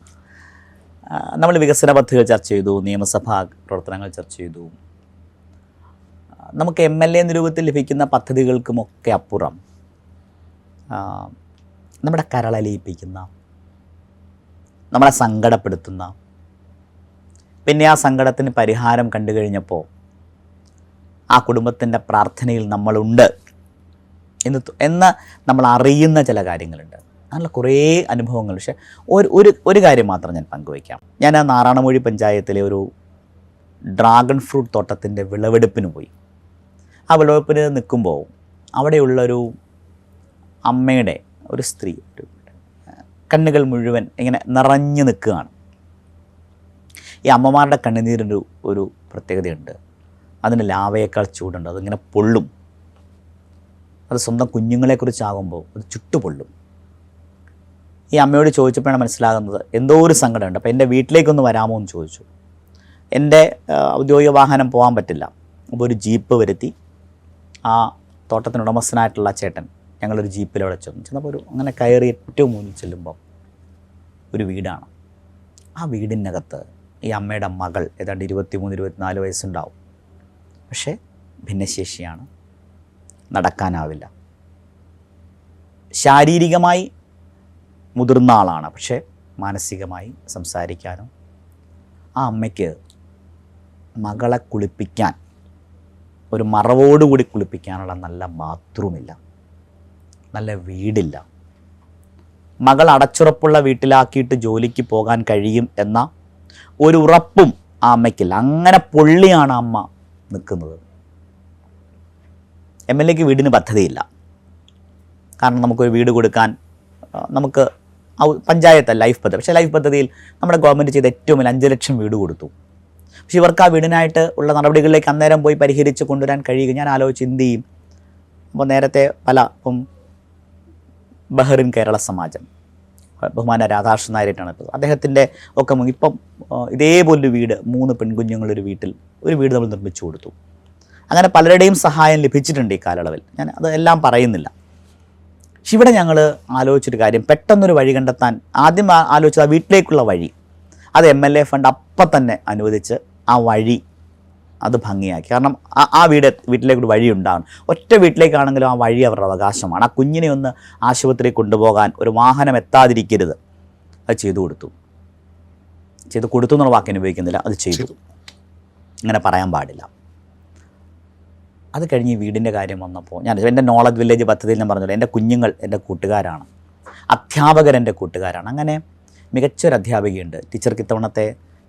നമ്മൾ വികസന പദ്ധതികൾ ചർച്ച ചെയ്തു, നിയമസഭാ പ്രവർത്തനങ്ങൾ ചർച്ച ചെയ്തു. നമുക്ക് MLA എന്ന രൂപത്തിൽ ലഭിക്കുന്ന പദ്ധതികൾക്കുമൊക്കെ അപ്പുറം നമ്മുടെ കരളലിയിപ്പിക്കുന്ന, നമ്മളെ സങ്കടപ്പെടുത്തുന്ന, പിന്നെ ആ സങ്കടത്തിന് പരിഹാരം കണ്ടു കഴിഞ്ഞപ്പോൾ ആ കുടുംബത്തിൻ്റെ പ്രാർത്ഥനയിൽ നമ്മളുണ്ട് എന്ന് നമ്മൾ അറിയുന്ന ചില കാര്യങ്ങളുണ്ട്. അങ്ങനെയുള്ള കുറേ അനുഭവങ്ങൾ. പക്ഷേ ഒരു കാര്യം മാത്രം ഞാൻ പങ്കുവയ്ക്കാം. ഞാൻ നാറാണമൂഴി പഞ്ചായത്തിലെ ഒരു ഡ്രാഗൺ ഫ്രൂട്ട് തോട്ടത്തിൻ്റെ വിളവെടുപ്പിന് പോയി. ആ വിളവെടുപ്പിന് നിൽക്കുമ്പോൾ അവിടെയുള്ളൊരു അമ്മയുടെ ഒരു സ്ത്രീ കണ്ണുകൾ മുഴുവൻ ഇങ്ങനെ നിറഞ്ഞു നിൽക്കുകയാണ്. ഈ അമ്മമാരുടെ കണ്ണുനീരിൻ്റെ ഒരു പ്രത്യേകതയുണ്ട്, അതിന് ലാവയേക്കാൾ ചൂടുണ്ട്, അതിങ്ങനെ പൊള്ളും. അത് സ്വന്തം കുഞ്ഞുങ്ങളെക്കുറിച്ചാകുമ്പോൾ അത് ചുട്ടുപൊള്ളും. ഈ അമ്മയോട് ചോദിച്ചപ്പോഴാണ് മനസ്സിലാകുന്നത് എന്തോ ഒരു സങ്കടമുണ്ട്. അപ്പോൾ എൻ്റെ വീട്ടിലേക്കൊന്ന് വരാമോ എന്ന് ചോദിച്ചു. എൻ്റെ ഔദ്യോഗിക വാഹനം പോകാൻ പറ്റില്ല. അപ്പോൾ ഒരു ജീപ്പ് വരുത്തി ആ തോട്ടത്തിന് ഉടമസ്ഥനായിട്ടുള്ള ചേട്ടൻ ഞങ്ങളൊരു ജീപ്പിലവിടെ ചെന്നപ്പോൾ അങ്ങനെ കയറി ഏറ്റവും മുന്നിൽ ചെല്ലുമ്പോൾ ഒരു വീടാണ്. ആ വീടിനകത്ത് ഈ അമ്മയുടെ മകൾ ഏതാണ്ട് 23-24 വയസ്സുണ്ടാവും. പക്ഷേ ഭിന്നശേഷിയാണ്, നടക്കാനാവില്ല. ശാരീരികമായി മുതിർന്ന ആളാണ്, പക്ഷേ മാനസികമായി സംസാരിക്കാനും ആ അമ്മയ്ക്ക് മകളെ കുളിപ്പിക്കാൻ, ഒരു മറവോടുകൂടി കുളിപ്പിക്കാനുള്ള നല്ല ബാത്റൂമില്ല, നല്ല വീടില്ല. മകൾ അടച്ചുറപ്പുള്ള വീട്ടിലാക്കിയിട്ട് ജോലിക്ക് പോകാൻ കഴിയും എന്ന ഒരു ഉറപ്പും ആ അമ്മയ്ക്കില്ല. അങ്ങനെ പൊള്ളിയാണ് അമ്മ നിൽക്കുന്നത്. MLAക്ക് വീടിന് പദ്ധതിയില്ല. കാരണം നമുക്കൊരു വീട് കൊടുക്കാൻ നമുക്ക് പഞ്ചായത്ത് ലൈഫ് പദ്ധതി, പക്ഷേ ലൈഫ് പദ്ധതിയിൽ നമ്മുടെ ഗവൺമെൻറ് ചെയ്ത ഏറ്റവും വലിയ 5 ലക്ഷം വീട് കൊടുത്തു. പക്ഷെ ഇവർക്ക് ആ വീടിനായിട്ട് ഉള്ള നടപടികളിലേക്ക് അന്നേരം പോയി പരിഹരിച്ച് കൊണ്ടുവരാൻ കഴിയുക. ഞാൻ ആലോചിച്ച് എന്ത് ചെയ്യും. അപ്പോൾ നേരത്തെ ഇപ്പം ബഹ്റിൻ കേരള സമാജം, ബഹുമാന രാധാകൃഷ്ണൻ നായരായിട്ടാണ് ഇപ്പോൾ അദ്ദേഹത്തിൻ്റെ ഒക്കെ ഇപ്പം ഇതേപോലൊരു വീട് 3 പെൺകുഞ്ഞുങ്ങളൊരു വീട്ടിൽ ഒരു വീട് നമ്മൾ നിർമ്മിച്ചു കൊടുത്തു. അങ്ങനെ പലരുടെയും സഹായം ലഭിച്ചിട്ടുണ്ട് ഈ കാലയളവിൽ. ഞാൻ അത് എല്ലാം പറയുന്നില്ല. പക്ഷെ ഇവിടെ ഞങ്ങൾ ആലോചിച്ചൊരു കാര്യം, പെട്ടെന്നൊരു വഴി കണ്ടെത്താൻ ആദ്യം ആലോചിച്ചത് ആ വീട്ടിലേക്കുള്ള വഴി. അത് MLA ഫണ്ട് അപ്പം തന്നെ അനുവദിച്ച് ആ വഴി അത് ഭംഗിയാക്കി. കാരണം ആ വീട്ടിലേക്കൊരു വഴി ഉണ്ടാകും. ഒറ്റ വീട്ടിലേക്കാണെങ്കിലും ആ വഴി അവരുടെ അവകാശമാണ്. ആ കുഞ്ഞിനെ ഒന്ന് ആശുപത്രി കൊണ്ടുപോകാൻ ഒരു വാഹനം എത്താതിരിക്കരുത്, അത് ചെയ്തു കൊടുത്തു എന്നുള്ള വാക്കിന് ഉപയോഗിക്കുന്നില്ല, അത് ചെയ്തു. അങ്ങനെ പറയാൻ പാടില്ല. അത് കഴിഞ്ഞ് ഈ വീടിൻ്റെ കാര്യം വന്നപ്പോൾ എൻ്റെ നോളജ് വില്ലേജ് പദ്ധതിയിൽ ഞാൻ പറഞ്ഞല്ലോ, എൻ്റെ കുഞ്ഞുങ്ങൾ എൻ്റെ കൂട്ടുകാരാണ്, അധ്യാപകർ എൻ്റെ കൂട്ടുകാരാണ്. അങ്ങനെ മികച്ചൊരു അധ്യാപികയുണ്ട്. ടീച്ചർക്ക് ഇത്തവണത്തെ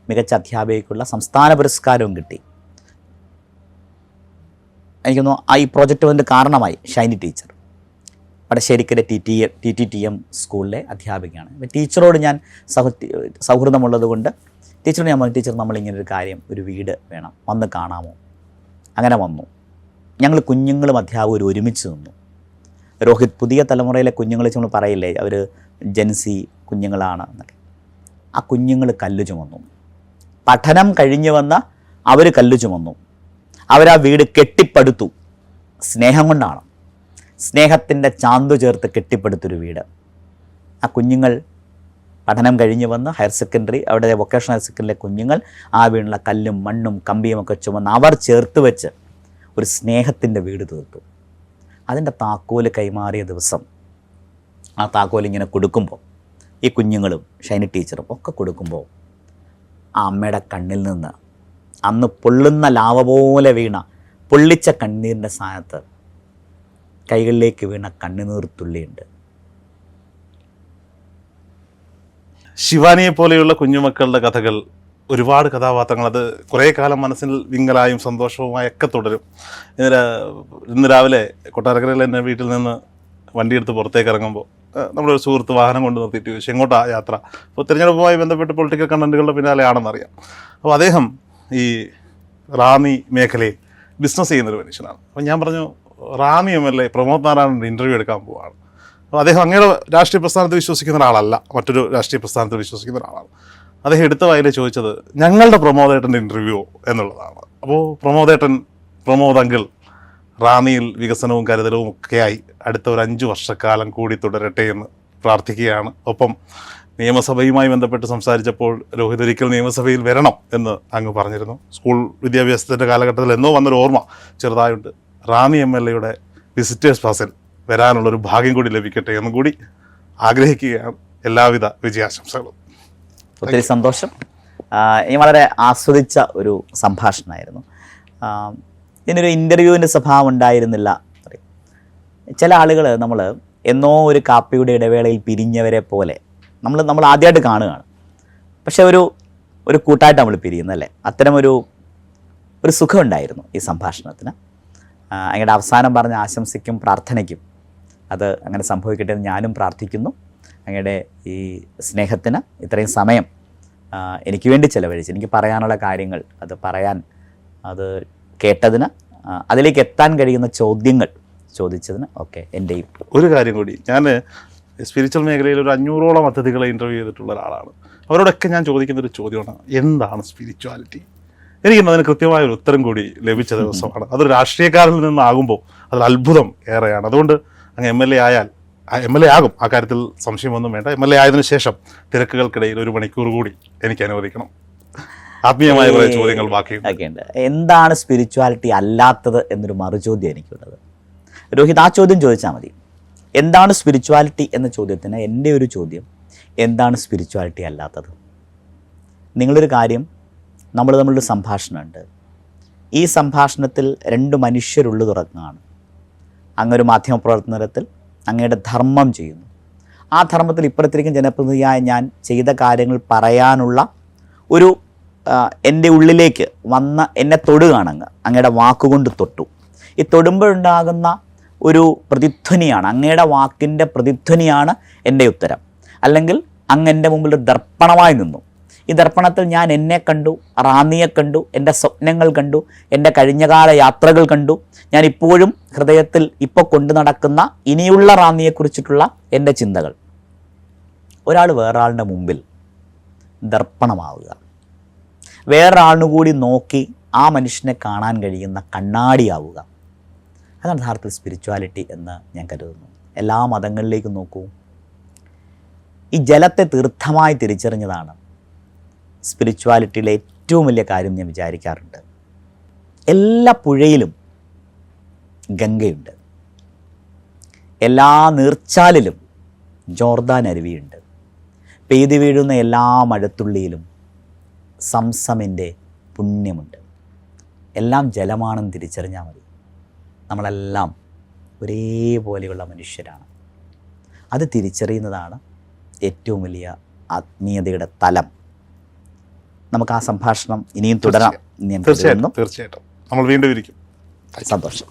മികച്ച അധ്യാപികയ്ക്കുള്ള സംസ്ഥാന പുരസ്കാരവും കിട്ടി. എനിക്കൊന്നു ഈ പ്രോജക്റ്റ് വന്നിട്ട് കാരണമായി ഷൈനി ടീച്ചർ, വടശ്ശേരിക്കര TTTM സ്കൂളിലെ അധ്യാപികയാണ്. അപ്പോൾ ടീച്ചറോട് ഞാൻ സൗഹൃദമുള്ളത് കൊണ്ട് ടീച്ചറോട് ഞാൻ പറഞ്ഞു, ടീച്ചർ നമ്മളിങ്ങനൊരു കാര്യം, ഒരു വീട് വേണം, വന്ന് കാണാമോ? അങ്ങനെ വന്നു. ഞങ്ങൾ കുഞ്ഞുങ്ങളും അധ്യാപകരും ഒരുമിച്ച് നിന്നു. രോഹിത്, പുതിയ തലമുറയിലെ കുഞ്ഞുങ്ങളെ നമ്മൾ പറയില്ലേ, അവർ ജെൻസി കുഞ്ഞുങ്ങളാണ് എന്നൊക്കെ. ആ കുഞ്ഞുങ്ങൾ കല്ല് ചുമന്നു. പഠനം കഴിഞ്ഞ് വന്ന അവർ കല്ല് ചുമന്നു. അവരാ വീട് കെട്ടിപ്പടുത്തു. സ്നേഹം കൊണ്ടാണ്, സ്നേഹത്തിൻ്റെ ചാന്തു ചേർത്ത് കെട്ടിപ്പടുത്തൊരു വീട്. ആ കുഞ്ഞുങ്ങൾ പഠനം കഴിഞ്ഞ് വന്ന് ഹയർ സെക്കൻഡറി, അവിടെ വൊക്കേഷണൽ ഹയർ സെക്കൻഡറിയിലെ കുഞ്ഞുങ്ങൾ ആ വീടിനുള്ള കല്ലും മണ്ണും കമ്പിയും ഒക്കെ ചുമന്ന് അവർ ചേർത്ത് വെച്ച് ഒരു സ്നേഹത്തിൻ്റെ വീട് തീർത്തു. അതിൻ്റെ താക്കോല് കൈമാറിയ ദിവസം ആ താക്കോൽ ഇങ്ങനെ കൊടുക്കുമ്പോൾ ഈ കുഞ്ഞുങ്ങളും ഷൈനി ടീച്ചറും ഒക്കെ കൊടുക്കുമ്പോൾ ആ അമ്മയുടെ കണ്ണിൽ നിന്ന് അന്ന് പൊള്ളുന്ന ലാവ പോലെ വീണ പൊള്ളിച്ച കണ്ണീരിൻ്റെ സ്ഥാനത്ത് കൈകളിലേക്ക് വീണ കണ്ണുനീർ തുള്ളിയുണ്ട്. ശിവാനിയെ പോലെയുള്ള കുഞ്ഞുമക്കളുടെ കഥകൾ, ഒരുപാട് കഥാപാത്രങ്ങൾ, അത് കുറേ കാലം മനസ്സിൽ വിങ്ങലായും സന്തോഷവുമായി ഒക്കെ തുടരും. ഇന്ന് രാവിലെ കൊട്ടാരക്കരയിൽ എൻ്റെ വീട്ടിൽ നിന്ന് വണ്ടിയെടുത്ത് പുറത്തേക്ക് ഇറങ്ങുമ്പോൾ നമ്മുടെ ഒരു സുഹൃത്ത് വാഹനം കൊണ്ട് നിർത്തിയിട്ട് ചോദിച്ചു എങ്ങോട്ടാ യാത്ര. അപ്പോൾ തിരഞ്ഞെടുപ്പുമായി ബന്ധപ്പെട്ട് പൊളിറ്റിക്കൽ കണ്ടന്റുകളുടെ പിന്നാലെയാണെന്നറിയാം. അപ്പോൾ അദ്ദേഹം ഈ റാന്നി മേഖലയിൽ ബിസിനസ് ചെയ്യുന്നൊരു മനുഷ്യനാണ്. അപ്പോൾ ഞാൻ പറഞ്ഞു, റാന്നി MLA പ്രമോദ് നാരായണൻ്റെ ഇൻ്റർവ്യൂ എടുക്കാൻ പോവുകയാണ്. അപ്പോൾ അദ്ദേഹം അങ്ങയുടെ രാഷ്ട്രീയ പ്രസ്ഥാനത്തിൽ വിശ്വസിക്കുന്ന ഒരാളല്ല, മറ്റൊരു രാഷ്ട്രീയ പ്രസ്ഥാനത്തിൽ വിശ്വസിക്കുന്ന ഒരാളാണ്. അദ്ദേഹം എടുത്ത വായിലെ ചോദിച്ചത് ഞങ്ങളുടെ പ്രമോദേട്ടൻ്റെ ഇൻ്റർവ്യൂ എന്നുള്ളതാണ്. അപ്പോൾ പ്രമോദ് അങ്കിൾ റാന്നിയിൽ വികസനവും കരുതലവും ഒക്കെയായി അടുത്ത ഒരു 5 വർഷക്കാലം കൂടി തുടരട്ടെ എന്ന് പ്രാർത്ഥിക്കുകയാണ്. ഒപ്പം നിയമസഭയുമായി ബന്ധപ്പെട്ട് സംസാരിച്ചപ്പോൾ രോഹിത് ഒരിക്കൽ നിയമസഭയിൽ വരണം എന്ന് അങ്ങ് പറഞ്ഞിരുന്നു. സ്കൂൾ വിദ്യാഭ്യാസത്തിൻ്റെ കാലഘട്ടത്തിൽ എന്നോ വന്നൊരു ഓർമ്മ ചെറുതായുണ്ട്. റാന്നി MLAയുടെ വിസിറ്റേഴ്സ് പാസിൽ വരാനുള്ളൊരു ഭാഗ്യം കൂടി ലഭിക്കട്ടെ എന്നും കൂടി ആഗ്രഹിക്കുകയാണ്. എല്ലാവിധ വിജയാശംസകളും. ഒത്തിരി സന്തോഷം. ഞാൻ വളരെ ആസ്വദിച്ച ഒരു സംഭാഷണമായിരുന്നു. ഇതിനൊരു ഇൻ്റർവ്യൂവിൻ്റെ സ്വഭാവം ഉണ്ടായിരുന്നില്ല. ചില ആളുകൾ നമ്മൾ എന്നോ ഒരു കാപ്പിയുടെ ഇടവേളയിൽ പിരിഞ്ഞവരെ പോലെ നമ്മൾ ആദ്യമായിട്ട് കാണുകയാണ്, പക്ഷെ ഒരു കൂട്ടായിട്ട് നമ്മൾ പിരിയുന്നല്ലേ. അത്തരമൊരു സുഖം ഉണ്ടായിരുന്നു ഈ സംഭാഷണത്തിന്. അങ്ങയുടെ അവസാനം പറഞ്ഞ ആശംസയ്ക്കും പ്രാർത്ഥനയ്ക്കും അത് അങ്ങനെ സംഭവിക്കട്ടെ എന്ന് ഞാനും പ്രാർത്ഥിക്കുന്നു. അങ്ങയുടെ ഈ സ്നേഹത്തിന് ഇത്രയും സമയം എനിക്ക് വേണ്ടി ചിലവഴിച്ച് എനിക്ക് പറയാനുള്ള കാര്യങ്ങൾ അത് കേട്ടതിന്, അതിലേക്ക് എത്താൻ കഴിയുന്ന ചോദ്യങ്ങൾ ചോദിച്ചതിന് ഒക്കെ എൻ്റെയും. ഒരു കാര്യം കൂടി, ഞാൻ സ്പിരിച്വൽ മേഖലയിൽ ഒരു 500ഓളം അതിഥികളെ ഇൻ്റർവ്യൂ ചെയ്തിട്ടുള്ള ഒരാളാണ്. അവരോടൊക്കെ ഞാൻ ചോദിക്കുന്നൊരു ചോദ്യമാണ്, എന്താണ് സ്പിരിച്വാലിറ്റി? എനിക്കും അതിന് കൃത്യമായൊരു ഉത്തരം കൂടി ലഭിച്ച ദിവസമാണ്. അതൊരു രാഷ്ട്രീയക്കാരിൽ നിന്നാകുമ്പോൾ അതിൽ അത്ഭുതം ഏറെയാണ്. അതുകൊണ്ട് അങ്ങ് MLA ആകും, ആ കാര്യത്തിൽ സംശയമൊന്നും വേണ്ട. MLA ആയതിനു ശേഷം തിരക്കുകൾക്കിടയിൽ 1 മണിക്കൂർ കൂടി എനിക്ക് അനുവദിക്കണം. ആത്മീയമായ കുറേ ചോദ്യങ്ങൾ ബാക്കിയുണ്ട്. എന്താണ് സ്പിരിച്വാലിറ്റി അല്ലാത്തത് എന്നൊരു മറുചോദ്യം എനിക്കുള്ളത്. രോഹിത്, ആ ചോദ്യം ചോദിച്ചാൽ മതി. എന്താണ് സ്പിരിച്വാലിറ്റി എന്ന ചോദ്യത്തിന് എൻ്റെ ഒരു ചോദ്യം, എന്താണ് സ്പിരിച്വാലിറ്റി അല്ലാത്തത്? നിങ്ങളൊരു കാര്യം, നമ്മൾ തമ്മിലൊരു സംഭാഷണമുണ്ട്. ഈ സംഭാഷണത്തിൽ 2 മനുഷ്യരുള്ളു തുറക്കുകയാണ്. അങ്ങൊരു മാധ്യമപ്രവർത്തനത്തിൽ അങ്ങയുടെ ധർമ്മം ചെയ്യുന്നു. ആ ധർമ്മത്തിൽ ഇപ്പുറത്തിരിക്കും ജനപ്രതിനിധിയായ ഞാൻ ചെയ്ത കാര്യങ്ങൾ പറയാനുള്ള ഒരു എൻ്റെ ഉള്ളിലേക്ക് വന്ന എന്നെ തൊടുകയാണ്. അങ്ങയുടെ വാക്കുകൊണ്ട് തൊട്ടു. ഈ തൊടുമ്പോഴുണ്ടാകുന്ന ഒരു പ്രതിധ്വനിയാണ്, അങ്ങയുടെ വാക്കിൻ്റെ പ്രതിധ്വനിയാണ് എൻ്റെ ഉത്തരം. അല്ലെങ്കിൽ അങ്ങ് എൻ്റെ മുമ്പിൽ ഒരു ദർപ്പണമായി നിന്നു. ഈ ദർപ്പണത്തിൽ ഞാൻ എന്നെ കണ്ടു, റാന്നിയെ കണ്ടു, എൻ്റെ സ്വപ്നങ്ങൾ കണ്ടു, എൻ്റെ കഴിഞ്ഞകാല യാത്രകൾ കണ്ടു. ഞാൻ ഇപ്പോഴും ഹൃദയത്തിൽ ഇപ്പോൾ കൊണ്ടു നടക്കുന്ന ഇനിയുള്ള റാന്നിയെക്കുറിച്ചിട്ടുള്ള എൻ്റെ ചിന്തകൾ. ഒരാൾ വേറൊരാളുടെ മുമ്പിൽ ദർപ്പണമാവുക, വേറൊരാളിനു കൂടി നോക്കി ആ മനുഷ്യനെ കാണാൻ കഴിയുന്ന കണ്ണാടിയാവുക, അതാണ് യഥാർത്ഥത്തിൽ സ്പിരിച്വാലിറ്റി എന്ന് ഞാൻ കരുതുന്നു. എല്ലാ മതങ്ങളിലേക്കും നോക്കൂ, ഈ ജലത്തെ തീർത്ഥമായി തിരിച്ചറിഞ്ഞതാണ് സ്പിരിച്വാലിറ്റിയിലെ ഏറ്റവും വലിയ കാര്യം ഞാൻ വിചാരിക്കാറുണ്ട്. എല്ലാ പുഴയിലും ഗംഗയുണ്ട്, എല്ലാ നീർച്ചാലിലും ജോർദാൻ അരുവിയുണ്ട്, പെയ്തു വീഴുന്ന എല്ലാ മഴത്തുള്ളിയിലും സംസമിൻ്റെ പുണ്യമുണ്ട്. എല്ലാം ജലമാണെന്ന് തിരിച്ചറിഞ്ഞാൽ മതി. നമ്മളെല്ലാം ഒരേപോലെയുള്ള മനുഷ്യരാണ്. അത് തിരിച്ചറിയുന്നതാണ് ഏറ്റവും വലിയ ആത്മീയതയുടെ തലം. നമുക്ക് ആ സംഭാഷണം ഇനിയും തുടരാം. തീർച്ചയായിട്ടും നമ്മൾ വീണ്ടും ഇരിക്കും. സന്തോഷം.